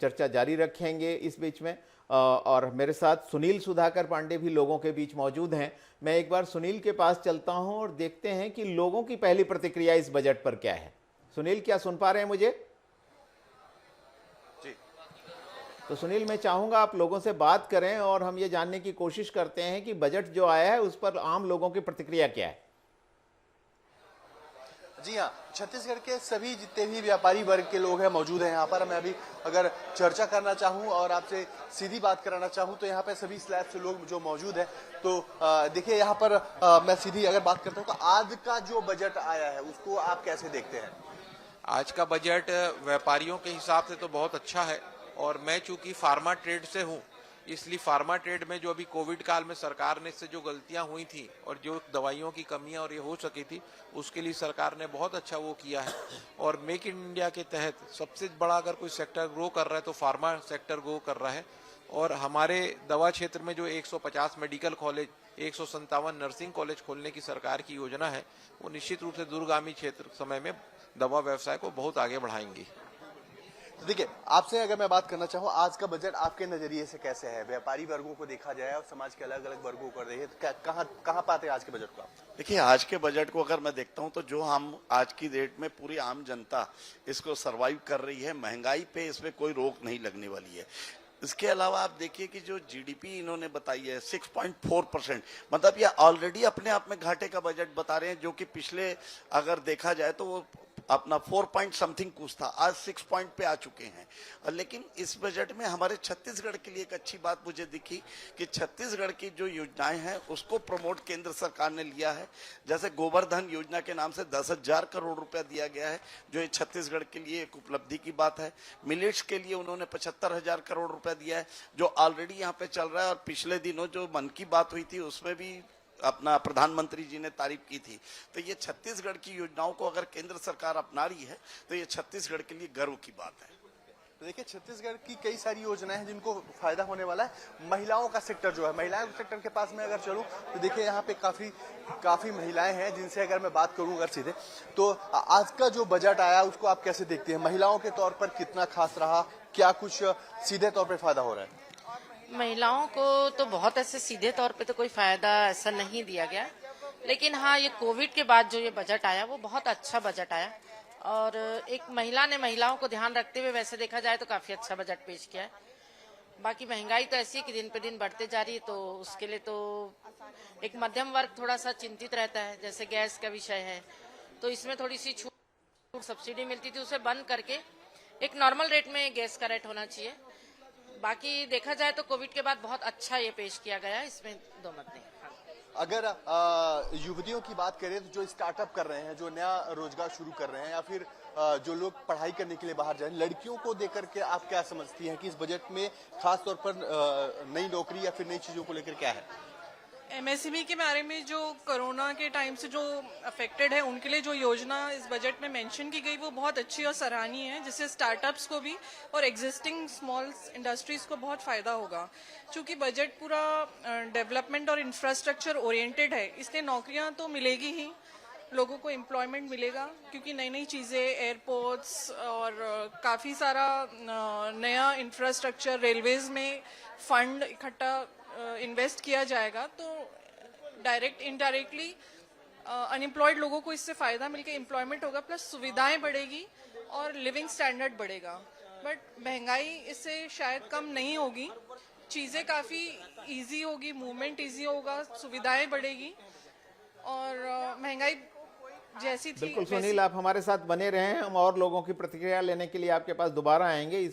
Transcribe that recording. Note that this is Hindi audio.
चर्चा जारी रखेंगे इस बीच में। और मेरे साथ सुनील सुधाकर पांडे भी लोगों के बीच मौजूद हैं। मैं एक बार सुनील के पास चलता हूं और देखते हैं कि लोगों की पहली प्रतिक्रिया इस बजट पर क्या है। सुनील, क्या सुन पा रहे हैं मुझे? जी। तो सुनील, मैं चाहूंगा आप लोगों से बात करें और हम ये जानने की कोशिश करते हैं कि बजट जो आया है उस पर आम लोगों की प्रतिक्रिया क्या है। जी हाँ, छत्तीसगढ़ के सभी जितने भी व्यापारी वर्ग के लोग हैं मौजूद हैं यहाँ पर। मैं अभी अगर चर्चा करना चाहूँ और आपसे सीधी बात कराना चाहूँ तो यहाँ पे सभी स्लैब से लोग जो मौजूद हैं। तो देखिए यहाँ पर मैं सीधी अगर बात करता हूँ तो आज का जो बजट आया है उसको आप कैसे देखते हैं? आज का बजट व्यापारियों के हिसाब से तो बहुत अच्छा है, और मैं चूंकि फार्मा ट्रेड से हूं, इसलिए फार्मा ट्रेड में जो अभी कोविड काल में सरकार ने से जो गलतियां हुई थी और जो दवाइयों की कमियां और ये हो सकी थी, उसके लिए सरकार ने बहुत अच्छा वो किया है। और मेक इन इंडिया के तहत सबसे बड़ा अगर कोई सेक्टर ग्रो कर रहा है तो फार्मा सेक्टर ग्रो कर रहा है। और हमारे दवा क्षेत्र में जो 150 मेडिकल कॉलेज, 157 नर्सिंग कॉलेज खोलने की सरकार की योजना है, वो निश्चित रूप से दूरगामी क्षेत्र समय में दवा व्यवसाय को बहुत आगे बढ़ाएंगी। तो देखिए, आपसे अगर मैं बात करना चाहूँ, आज का बजट आपके नजरिए से कैसे है? व्यापारी वर्गों को देखा जाए और समाज के अलग अलग वर्गों को देखिए तो कहाँ पाते हैं आज के बजट को आप? देखिए, आज के बजट को अगर मैं देखता हूं तो जो हम आज की डेट में पूरी आम जनता इसको सरवाइव कर रही है, महंगाई पे इसमें कोई रोक नहीं लगने वाली है। इसके अलावा आप देखिए कि जो जीडीपी इन्होंने बताई है 6.4%, मतलब ये ऑलरेडी अपने आप में घाटे का बजट बता रहे हैं, जो कि पिछले अगर देखा जाए तो वो अपना 4 पॉइंट समथिंग कुछ था, आज 6 पॉइंट पे आ चुके हैं। लेकिन इस बजट में हमारे छत्तीसगढ़ के लिए एक अच्छी बात मुझे दिखी कि छत्तीसगढ़ की जो योजनाएं हैं उसको प्रमोट केंद्र सरकार ने लिया है। जैसे गोवर्धन योजना के नाम से 10,000 करोड़ रुपया दिया गया है, जो ये छत्तीसगढ़ के लिए एक उपलब्धि की बात है। मिलेट्स के लिए उन्होंने 75,000 करोड़ रुपया दिया है, जो ऑलरेडी यहाँ पे चल रहा है। और पिछले दिनों जो मन की बात हुई थी उसमें भी अपना प्रधानमंत्री जी ने तारीफ की थी। तो ये छत्तीसगढ़ की योजनाओं को अगर केंद्र सरकार अपना रही है तो ये छत्तीसगढ़ के लिए गर्व की बात है। तो देखिए, छत्तीसगढ़ की कई सारी योजनाएं हैं जिनको फायदा होने वाला है। महिलाओं का सेक्टर जो है, महिलाओं के सेक्टर के पास में अगर चलूं तो देखिए यहाँ पे काफी महिलाएं हैं जिनसे अगर मैं बात करूं अगर सीधे, तो आज का जो बजट आया उसको आप कैसे देखते हैं? महिलाओं के तौर पर कितना खास रहा? क्या कुछ सीधे तौर पर फायदा हो रहा है? महिलाओं को तो बहुत ऐसे सीधे तौर पे तो कोई फायदा ऐसा नहीं दिया गया, लेकिन हाँ, ये कोविड के बाद जो ये बजट आया वो बहुत अच्छा बजट आया। और एक महिला ने महिलाओं को ध्यान रखते हुए वैसे देखा जाए तो काफी अच्छा बजट पेश किया है। बाकी महंगाई तो ऐसी है कि दिन पे दिन बढ़ते जा रही है, तो उसके लिए तो एक मध्यम वर्ग थोड़ा सा चिंतित रहता है। जैसे गैस का विषय है तो इसमें थोड़ी सी छूट सब्सिडी मिलती थी, उसे बंद करके एक नॉर्मल रेट में गैस का रेट होना चाहिए। बाकी देखा जाए तो कोविड के बाद बहुत अच्छा ये पेश किया गया है, इसमें दो मत नहीं। अगर युवतियों की बात करें तो जो स्टार्टअप कर रहे हैं, जो नया रोजगार शुरू कर रहे हैं, या फिर जो लोग पढ़ाई करने के लिए बाहर जाए, लड़कियों को देख करके आप क्या समझती हैं कि इस बजट में खास तौर पर नई नौकरी या फिर नई चीजों को लेकर क्या है? एमएसएमई के बारे में जो कोरोना के टाइम से जो अफेक्टेड है उनके लिए जो योजना इस बजट में मेंशन की गई वो बहुत अच्छी और सराहनीय है, जिससे स्टार्टअप्स को भी और एग्जिस्टिंग स्मॉल इंडस्ट्रीज को बहुत फायदा होगा। क्योंकि बजट पूरा डेवलपमेंट और इंफ्रास्ट्रक्चर ओरिएंटेड है, इसलिए नौकरियां तो मिलेगी ही, लोगों को एम्प्लॉयमेंट मिलेगा, क्योंकि नई नई चीज़ें, एयरपोर्ट्स और काफ़ी सारा नया इंफ्रास्ट्रक्चर, रेलवेज में फंड इकट्ठा इन्वेस्ट किया जाएगा, तो डायरेक्ट इनडायरेक्टली अनएम्प्लॉयड लोगों को इससे फ़ायदा मिलकर एम्प्लॉयमेंट होगा, प्लस सुविधाएं बढ़ेगी और लिविंग स्टैंडर्ड बढ़ेगा। बट महंगाई इससे शायद कम नहीं होगी, चीज़ें काफ़ी इजी होगी, मूवमेंट इजी होगा, सुविधाएं बढ़ेगी और महंगाई जैसी थी। बिल्कुल सुनील, आप हमारे साथ बने रहें, हम और लोगों की प्रतिक्रिया लेने के लिए आपके पास दोबारा आएंगे।